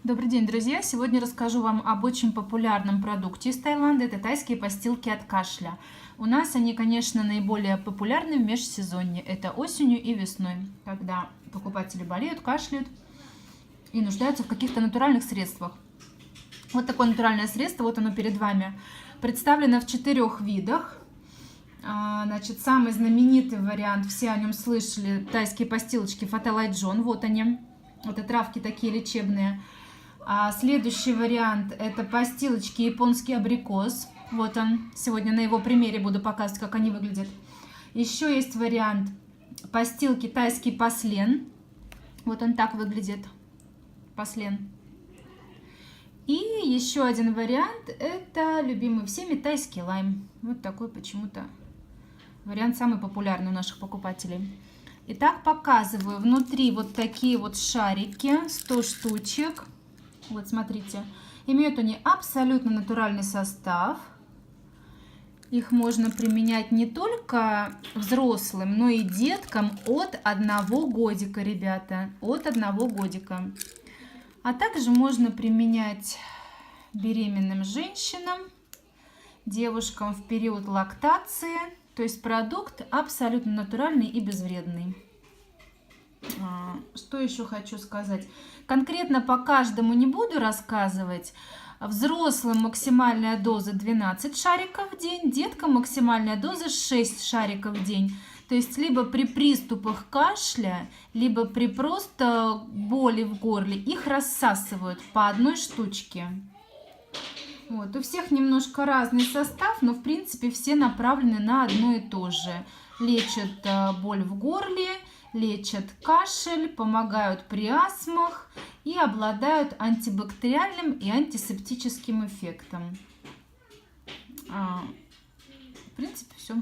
Добрый день, друзья! Сегодня расскажу вам об очень популярном продукте из Таиланда. Это тайские постилки от кашля. У нас они, конечно, наиболее популярны в межсезонье. Это осенью и весной, когда покупатели болеют, кашляют и нуждаются в каких-то натуральных средствах. Вот такое натуральное средство, вот оно перед вами. Представлено в 4 видах. Значит, самый знаменитый вариант, все о нем слышали, тайские постилочки Фаталайджон. Вот они. Это травки такие лечебные. Следующий вариант – это постилочки японский абрикос. Вот он. Сегодня на его примере буду показывать, как они выглядят. Еще есть вариант постилки тайский паслен. Вот он так выглядит. Паслен. И еще один вариант – это любимый всеми тайский лайм. Вот такой почему-то вариант самый популярный у наших покупателей. Итак, показываю. Внутри вот такие вот шарики, 100 штучек. Вот, смотрите. Имеют они абсолютно натуральный состав. Их можно применять не только взрослым, но и деткам от 1 годика, ребята. От 1 годика. А также можно применять беременным женщинам, девушкам в период лактации. То есть продукт абсолютно натуральный и безвредный. Что еще хочу сказать? Конкретно по каждому не буду рассказывать. Взрослым максимальная доза 12 шариков в день, деткам максимальная доза 6 шариков в день. То есть либо при приступах кашля, либо при просто боли в горле их рассасывают по 1 штучке. Вот. У всех немножко разный состав, но в принципе все направлены на одно и то же. Лечат боль в горле, лечат кашель, помогают при астмах и обладают антибактериальным и антисептическим эффектом. В принципе, все.